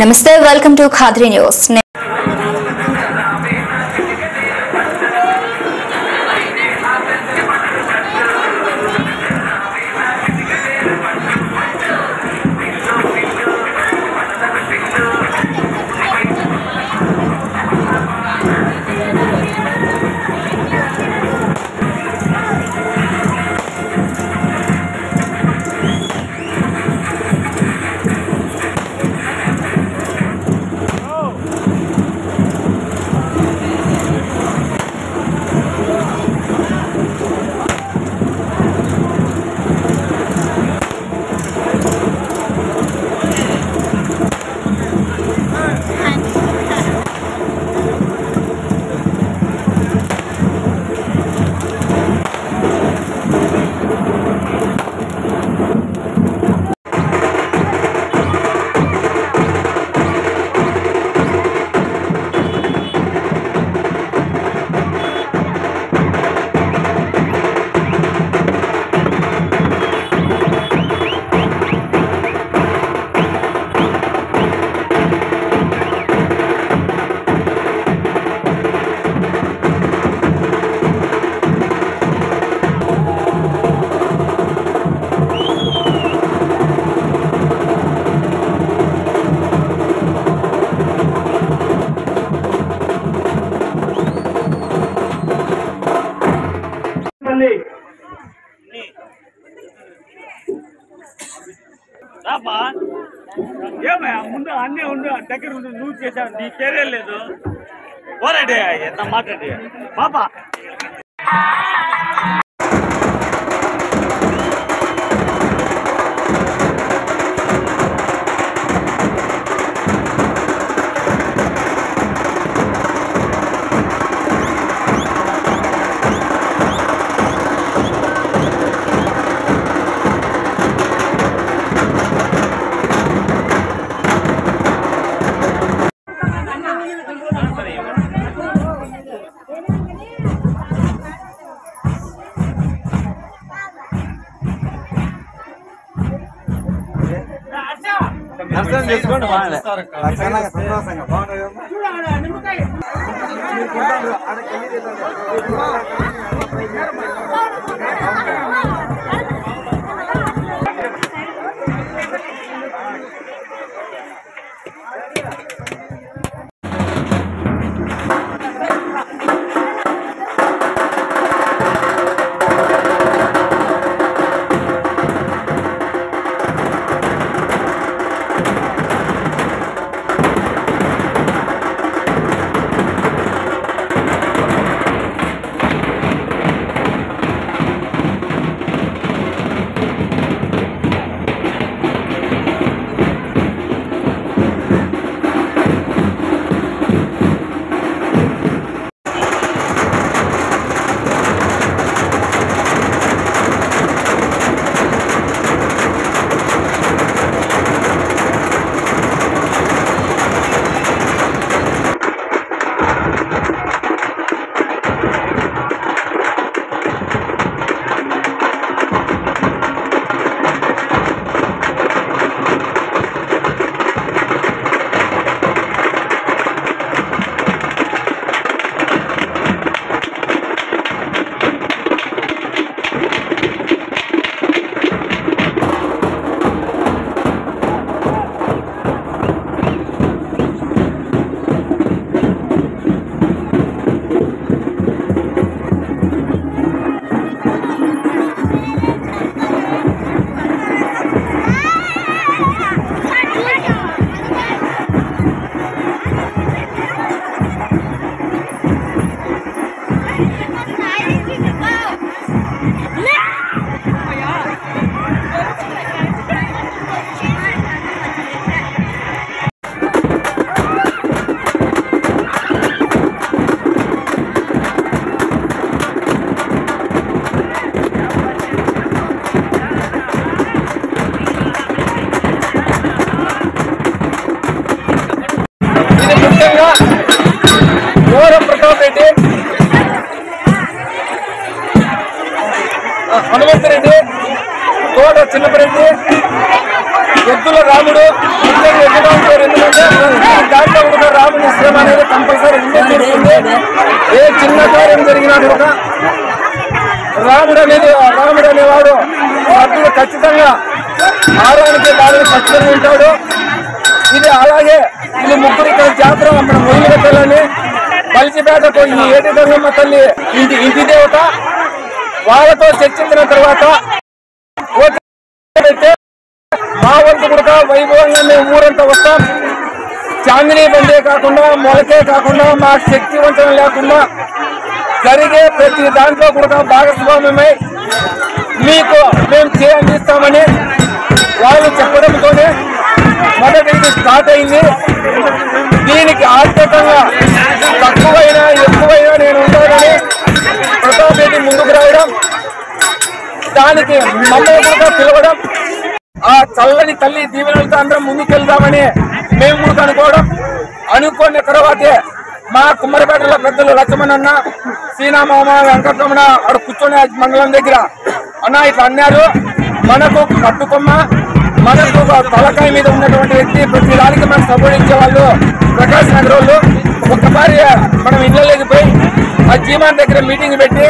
Namaste, welcome to Khadri News. ముందు అన్నీ ఉండు దగ్గర ఉండు నువ్వు చేసావు నీ కెరీర్ లేదు పోరాడి ఎంత మాట్లాడి పాపా దర్శనం చేసుకోండి సంతోషంగా హనుమంతరెడ్డి తోట చిన్నపరెడ్డి ఎద్దుల రాముడు ఎందుకంటే దాంట్లో కూడా రాముని శ్రమ అనేది కంపల్సరీ ఉంటుంది. ఏ చిన్న కార్యం జరిగినా కూడా రాముడు అనేవాడు అప్పుడు ఖచ్చితంగా ఆరానికి దారిని ఖచ్చితంగా ఉంటాడు. ఇది అలాగే ఇది ముగ్గురు ఇక్కడ జాతర మన మొదలు పెట్టాలని బలిసిపేటకు ఈ ఏటి గంగమ్మ తల్లి ఇంటి దేవత వాళ్ళతో చర్చించిన తర్వాత మా వంతు కూడా వైభవంగా మేము ఊరంతా వస్తాం. చాందినీ బండే కాకుండా మొలకే కాకుండా మా శక్తివంతం లేకుండా జరిగే ప్రతి దాంట్లో కూడా భాగస్వామ్యమై మీకు మేము అందిస్తామని వాళ్ళు చెప్పడంతోనే మొదటి ఇది స్టార్ట్ అయింది. దీనికి ఆర్థికంగా తక్కువైనా ఎక్కువైనా నేను ఉంటానని ప్రతాప్ రెడ్డి ముందుకు రావడం, దానికి మమ్మల్ని కూడా పిలవడం, ఆ చల్లని తల్లి దీవెనలతో అందరం ముందుకెళ్దామని మేము కూడా అనుకున్న తర్వాతే మా కుమ్మరిపేటలో పెద్దలు లక్ష్మణన్న, సీనామామ, వెంకటరమణ అక్కడ కూర్చొని మండలం దగ్గర అన్న ఇట్లా అన్నారు, మనకు కట్టుకొమ్మ మనకు తలకాయ మీద ఉన్నటువంటి వ్యక్తి ప్రతి దానికి మనం సపోర్ట్ ఇచ్చే వాళ్ళు ప్రకాశ్ నగర్ వాళ్ళు ఒక్కసారి మనం ఇళ్ళలోకి పోయి ఆ జీమాన్ దగ్గర మీటింగ్ పెట్టి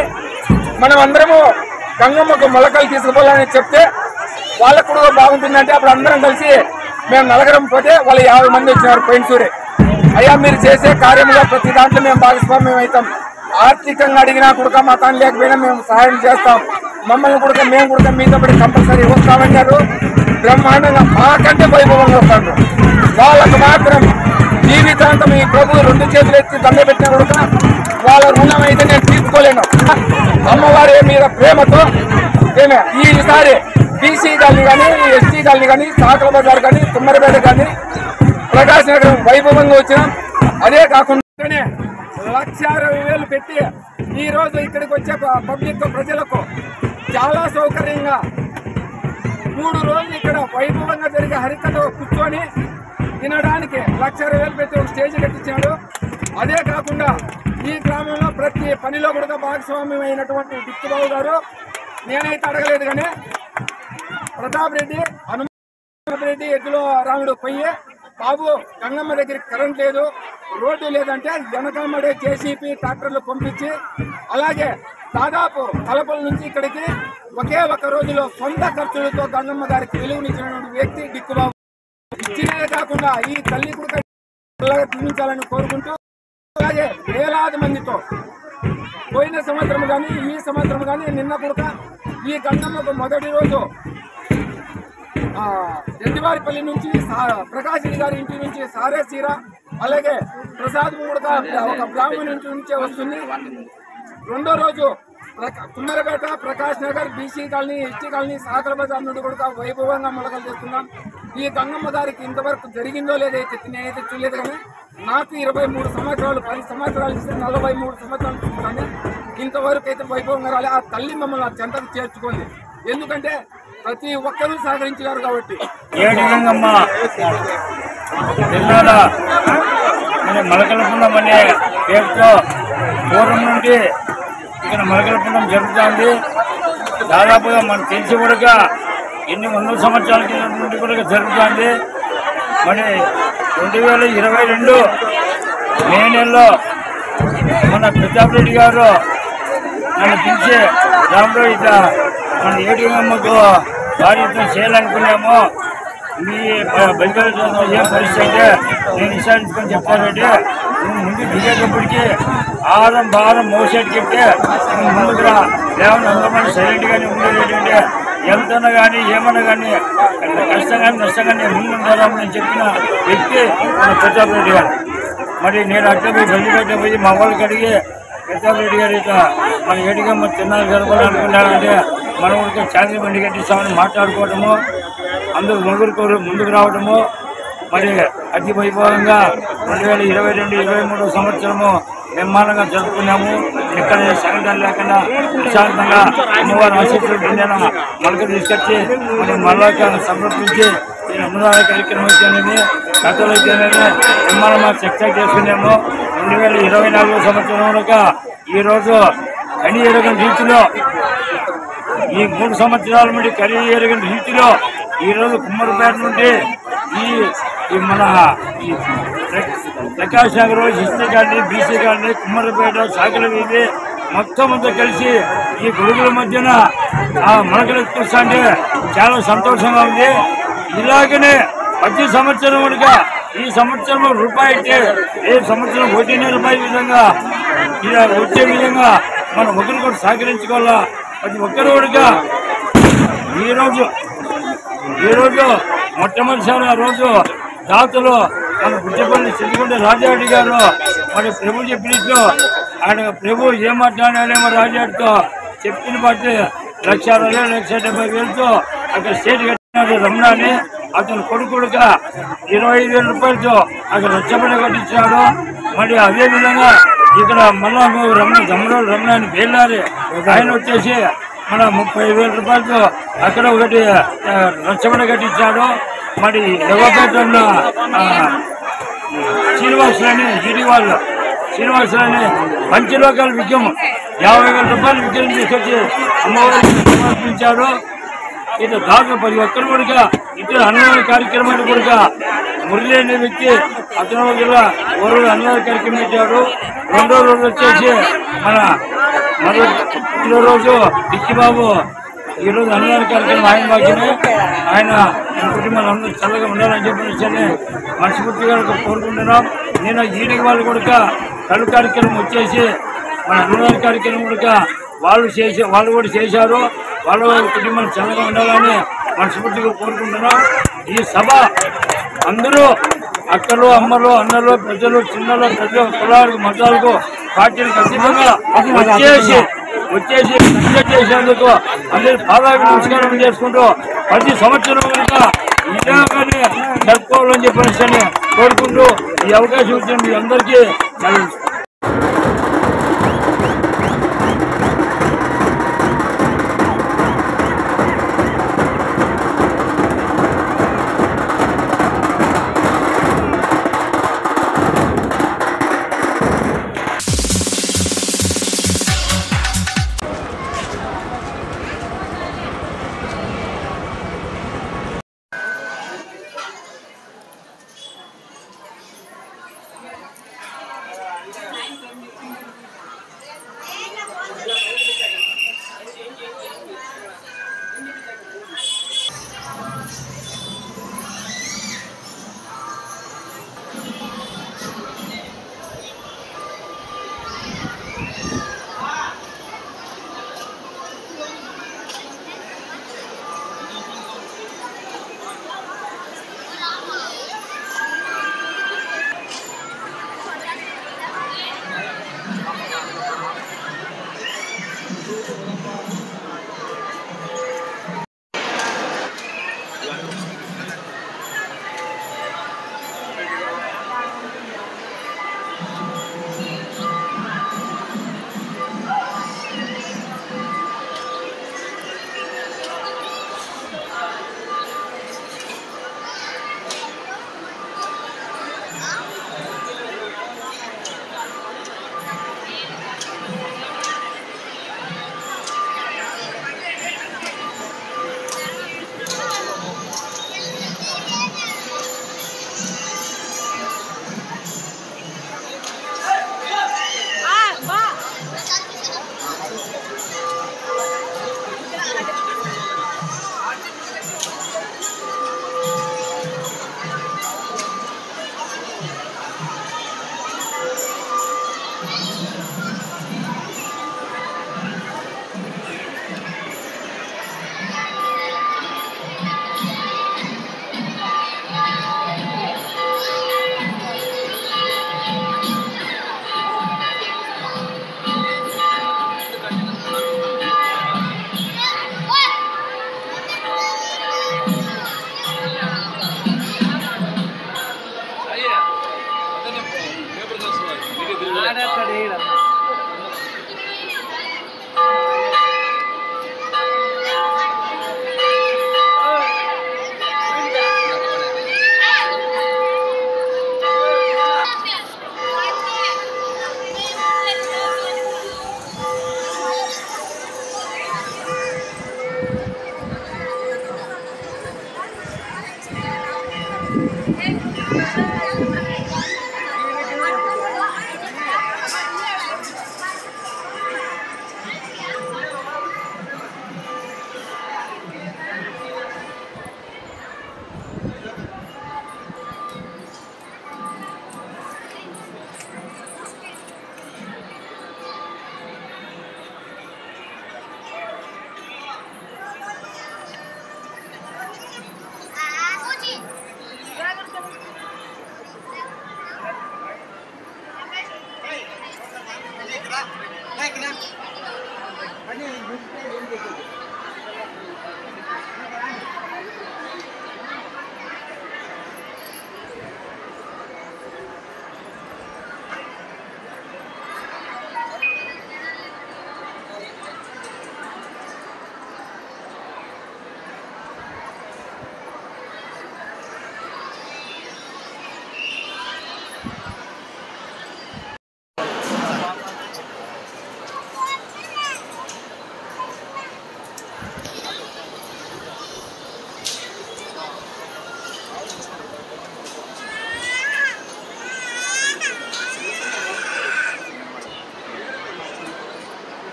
మనం అందరము గంగమ్మకు మొలకలు తీసుకుపోవాలని చెప్తే వాళ్ళకు కూడా బాగుంటుందంటే అప్పుడు అందరం కలిసి మేము నలగరం పోతే వాళ్ళు 50 మంది వచ్చినారు పెయిన్సూరే. అయ్యా మీరు చేసే కార్యంలో ప్రతి దాంట్లో మేము భాగస్వామ్యం అవుతాం, ఆర్థికంగా అడిగినా కూడా మతాన్ని లేకపోయినా మేము సహాయం చేస్తాం, మమ్మల్ని కూడా మేము కూడా మీతో పడి కంపల్సరీ వస్తామన్నారు. బ్రహ్మాండంగా మాకంటే వైభవంగా వస్తాడు. వాళ్ళకు మాత్రం జీవితాంతం ఈ ప్రభు 2 చేతులు ఎత్తి దండ పెట్టినా కూడా వాళ్ళ రుణం అయితే నేను తీర్చుకోలేను. అమ్మవారి మీద ప్రేమతో ఈసారి బీసీ గాలిని కానీ ఎస్టీ గాలిని కానీ సాకల బజార్ కానీ తుమ్మరిపేట కానీ ప్రకాశ్ నగరం వైభవంగా వచ్చినాం. అదే కాకుండా 1,60,000 పెట్టి ఈ రోజు ఇక్కడికి వచ్చే పబ్లిక్ ప్రజలకు చాలా సౌకర్యంగా 3 రోజులు ఇక్కడ వైభవంగా జరిగే హరికథ కూర్చొని తినడానికి 1,60,000 పెట్టి ఒక స్టేజ్ కట్టించాడు. అదే కాకుండా ఈ గ్రామంలో ప్రతి పనిలో కూడా భాగస్వామ్యం అయినటువంటి దిక్కుబాబు గారు, నేనైతే అడగలేదు కానీ ప్రతాప్ రెడ్డి, హనుమంత్ రెడ్డి, ఎద్దుల రాముడు పోయి బాబు గంగమ్మ దగ్గరికి కరెంట్ లేదు, రోడ్డు లేదంటే వెనకమ్మడే జేసీపీ ట్రాక్టర్లు పంపించి అలాగే దాదాపు కలపల నుంచి ఇక్కడికి ఒకే ఒక రోజులో సొంత ఖర్చులతో గంగమ్మ గారికి వెలుగునిచ్చినటువంటి వ్యక్తి దిక్కుబాబు. ఇచ్చినదే కాకుండా ఈ తల్లి కూడా జీవించాలని కోరుకుంటూ అలాగే వేలాది మందితో పోయిన సంవత్సరం కానీ ఈ సంవత్సరం కానీ నిన్న కూడా ఈ గంగమ్మకు మొదటి రోజు రెడ్డివారిపల్లి నుంచి ప్రకాశ్ రెడ్డి గారి ఇంటి నుంచి సారే సీర అలాగే ప్రసాద్ కూడా ఒక బ్రాహ్మణ్ ఇంటి నుంచే వస్తుంది. రెండో రోజు Kummaripeta, Prakash Nagar, BC colony, ST colony, Sakala Bazar నుండి కూడా వైభవంగా మొలకలు చేస్తున్నాం. ఈ గంగమ్మ గారికి ఇంతవరకు జరిగిందో లేదైతే నేనైతే చూడలేదు కానీ నాకు 23 సంవత్సరాలు 10 సంవత్సరాలు ఇస్తే 43 సంవత్సరాలు చూస్తాను. ఇంతవరకు అయితే వైభవంగా రాలే. ఆ తల్లి మమ్మల్ని ఆ చెంతకు చేర్చుకోండి, ఎందుకంటే ప్రతి ఒక్కరూ సహకరించారు కాబట్టి. ఏటి గంగమ్మ జిల్లాలో మలకలపుండం అనే పేరుతో పూర్వం నుండి ఇక్కడ మలకలపుండం జరుగుతుంది. దాదాపుగా మనకు తెలిసి కూడా ఎన్ని 100 సంవత్సరాల నుండి కూడా జరుగుతుంది. మరి 2022 మే నెలలో మన ప్రతాప్ రెడ్డి గారు నన్ను పిలిచి దాంట్లో ఇట్లా మన ఏటి గంగమ్మకు భార్యతో చేయాలనుకున్నాము, మీ బలికలు ఏం పరిస్థితి అంటే నేను విచారించుకొని చెప్తానంటే నువ్వు ముందు దిగేటప్పటికి ఆహారం భారం మోసేటికంటే నువ్వు ముందుగా లేవని అందరూ సైలెంట్గానే ఉండేటంటే ఎంతన్నా కానీ ఏమన్నా కానీ కష్టం కానీ నష్టం కానీ ముందు ఉంటారని నేను చెప్పిన వ్యక్తి మన ప్రతాప్ రెడ్డి గారు. మరి నేను అట్లా పోయి బలిపెట్ట పోయి మా వాళ్ళకి అడిగి ప్రతాప్ రెడ్డి గారు ఇట్లా మన ఏటిగమ్మ తిన్నాను జరపాలనుకున్నారంటే మనం ఊరికి చాంద్రీ బండి కట్టిస్తామని మాట్లాడుకోవటము, అందరూ ముందుకు రావటము, మరి అతి వైభవంగా 2022-23 సంవత్సరము నిర్మాణంగా జరుపుకున్నాము. ఎక్కడ సంఘటన లేకుండా ప్రశాంతంగా అమ్మవారి ఆశీస్సులు పొందిన మనకు తీసుకొచ్చి మరి మళ్ళీ సమర్పించి ఈ అన్నదాన కార్యక్రమం అయితేనేమి కథలు అయితేనేమి నిర్మాణం సక్సెస్ చేసుకున్నాము. 2024 సంవత్సరంలో ఈరోజు కని ఎరగని రీతిలో ఈ 3 సంవత్సరాల నుండి కని ఎరగని రీతిలో ఈరోజు కుమ్మరిపేట నుండి ఈ మన ఈ Prakash Nagar ST colony BC colony Kummaripeta Sakila వీధి మొత్తం అంతా కలిసి ఈ గొడుగుల మధ్యన మొలకలెత్తుకొస్తా అంటే చాలా సంతోషంగా ఉంది. ఇలాగనే ప్రతి సంవత్సరం కనుక ఈ సంవత్సరం రూపాయి అయితే ఏ సంవత్సరం రూపాయల విధంగా ఇలా వచ్చే విధంగా మనం ఒకరికొకరు సహకరించుకోవాలా. ప్రతి ఒక్కరుగా ఈరోజు మొట్టమొదటిసారి ఆ రోజు దాతలు మన బుజ్జపల్లి సిద్దిగుండ రాజారెడ్డి గారు మరి ప్రభు చెప్పినట్లు ఆయన ప్రభు ఏం మాట్లాడాలేమో రాజారెడ్డితో చెప్పిన బట్టి 1,70,000తో అక్కడ స్టేట్ కట్టినాడు రమణాని. అతను కొడుకుడుగా 25,000 రూపాయలతో అక్కడ రచ్చబండ కట్టించాడు. మరి అదేవిధంగా ఇక్కడ మళ్ళా దమ్మరోలు రమణాని బేలారి ఆయన వచ్చేసి మన 30,000 రూపాయలతో అక్కడ ఒకటి రచ్చబండ కట్టించాడు. మరి ఎవరిపేటలో శ్రీనివాసులని పంచలోకాల విగ్రహం 50,000 రూపాయలు విగ్రహం తీసుకొచ్చి అమ్మవారికి సమర్పించాడు. ఇటు దాదాపు 10 ఒక్కరు కూడా ఇతర అన్నదాన కార్యక్రమాలు కూడా మురళి అనే వ్యక్తి అతను కూడా అన్నదాన కార్యక్రమం పెట్టాడు. రెండో రోజు వచ్చేసి మరో రోజు డిక్కిబాబు ఈరోజు అన్నదాన కార్యక్రమం ఆయన బాధ్యనే. ఆయన కుటుంబాలు అందరూ చల్లగా ఉండాలని చెప్పి మనస్ఫూర్తిగా కోరుకుంటున్నాం. నేను ఈడికి వాళ్ళు కూడా కళ్ళు కార్యక్రమం వచ్చేసి మన అన్నదాన కార్యక్రమం కూడా వాళ్ళు కూడా చేశారు. వాళ్ళ కుటుంబాలు చల్లగా ఉండాలని మనస్ఫూర్తిగా కోరుకుంటున్నాం. ఈ సభ అందరూ అక్కలు అమ్మలు అన్నలు ప్రజలు చిన్నలు ప్రజలు కులాలకు మతాలకు పార్టీలకు అతీతంగా వచ్చేసి చేసేందుకు అందరూ పాదాలకు నమస్కారం చేసుకుంటూ ప్రతి సంవత్సరం కనుక ఇలాగానే జరుపుకోవాలని చెప్పేసి కోరుకుంటూ ఈ అవకాశం ఇచ్చిన మీ అందరికీ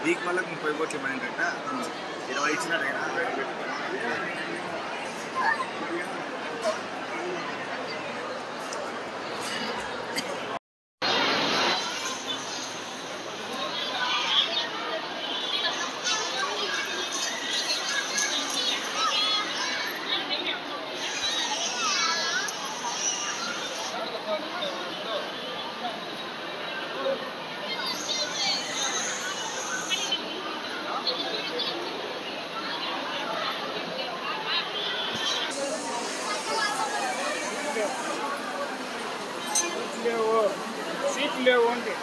వీక్ వాళ్ళకి 30 కోట్లు ఇవ్వడం కంట 20 ఇచ్చినట్టయినా సీట్లు లేవు అంటే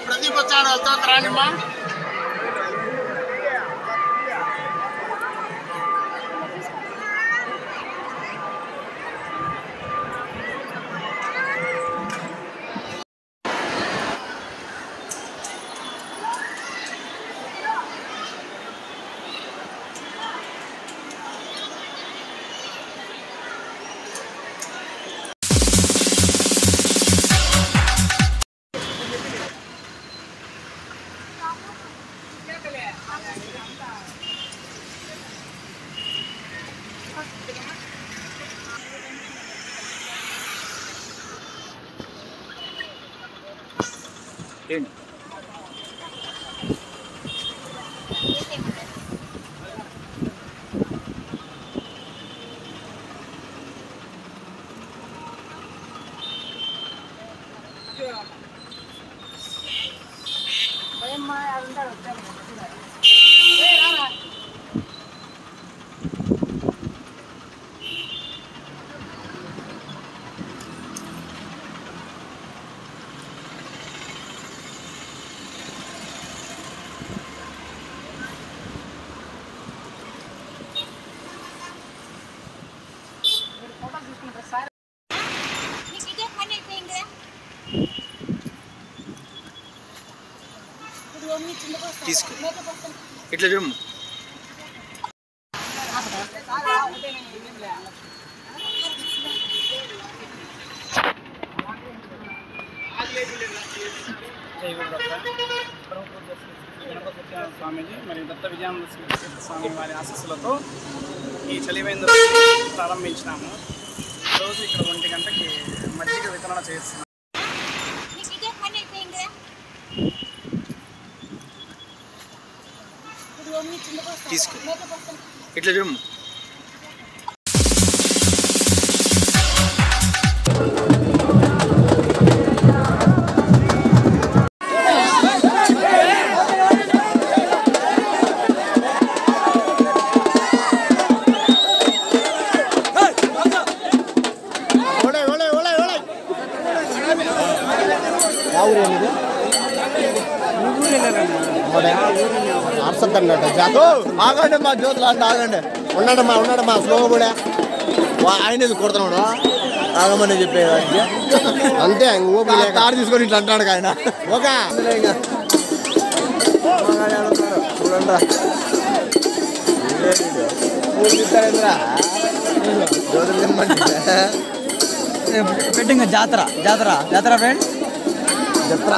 ప్రదీప్ వచ్చాడు వెళ్తాను రానిమ్మా ఏంటి తీసుకో ఇట్లా చూడము స్వామీజీ మరియు దత్త విజయానంద స్వామి వారి ఆశీస్సులతో ఈ చలివేంద్ర ప్రారంభించినాము. రోజు ఇక్కడ 1 గంటకి మజ్జిగ వితరణ చేస్తున్నారు. తీసుకో ఇట్లా చూడము. ఆగండి మా జ్యోతులు అంటే ఆగండి. ఉన్నాడమ్మా స్లో కూడా ఆయన కొడుతున్నాడు. ఆగమని చెప్పేది అంతే. కారు తీసుకొని ఇట్లా అంటాడు ఆయన. ఒక పెట్టింగ్ జాతర జాతర జాతర ఫ్రెండ్ చెప్తా.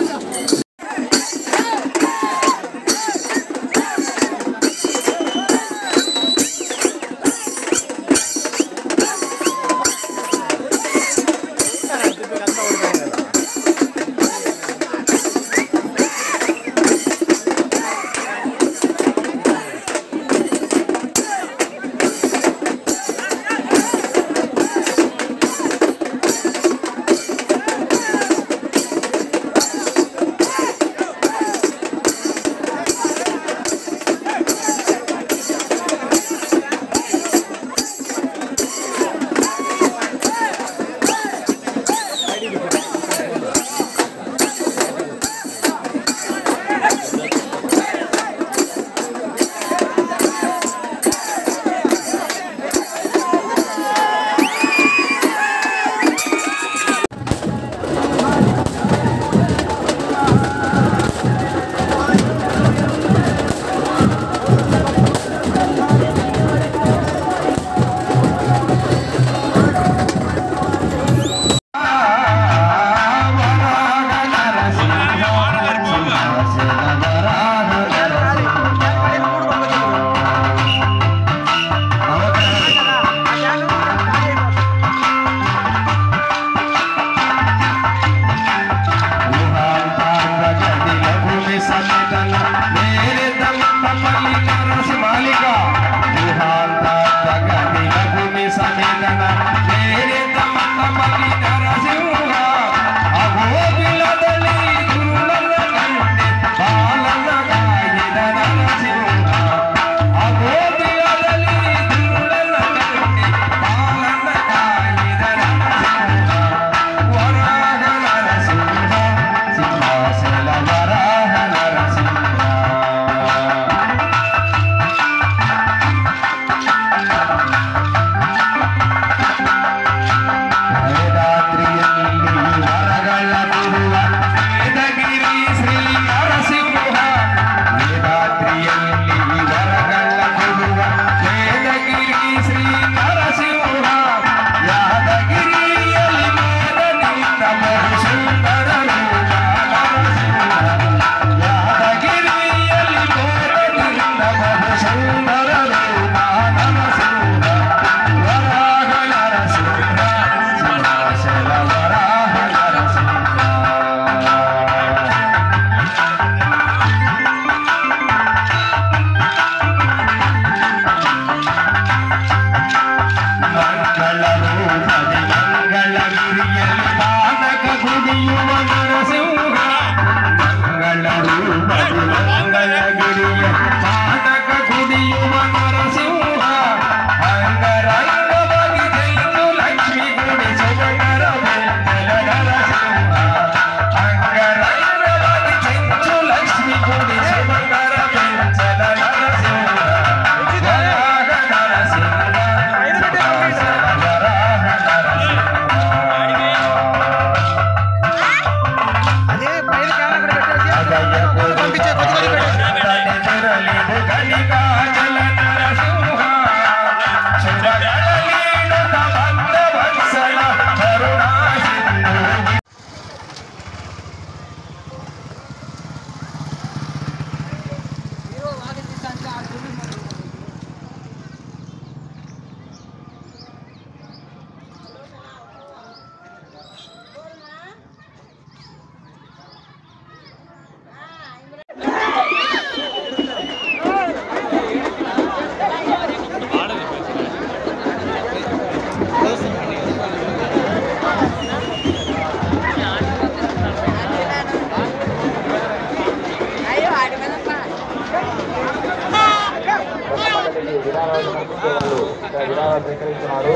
విరాళాలు స్వీకరిస్తున్నారు.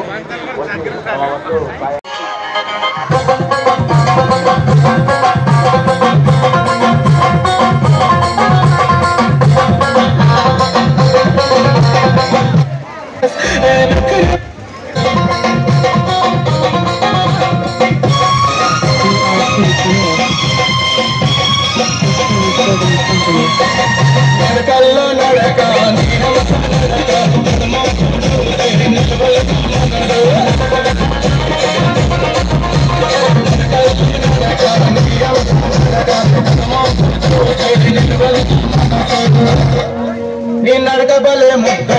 నడకబలే ముద్ద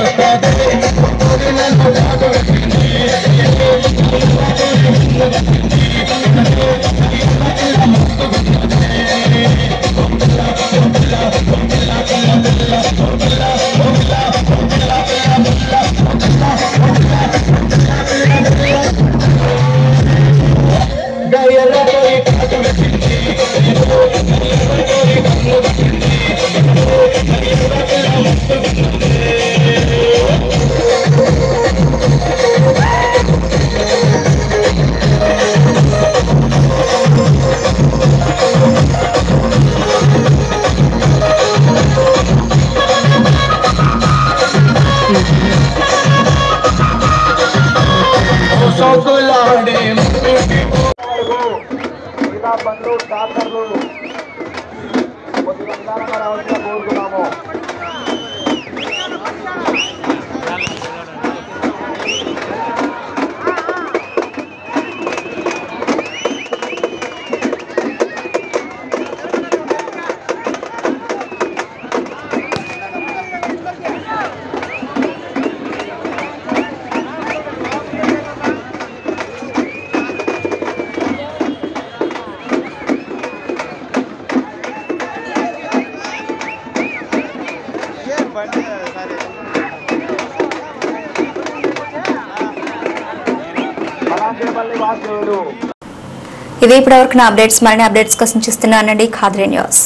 మిగతా బండ్లు ట్రాక్టర్లు కొద్దిగా నిదానంగా రావాల్సిన కోరుతున్నాము. ఇది ఇప్పటివరకు నా అప్డేట్స్. మరిన్ని అప్డేట్స్ కోసం చూస్తున్నానండి ఖాద్రి న్యూస్.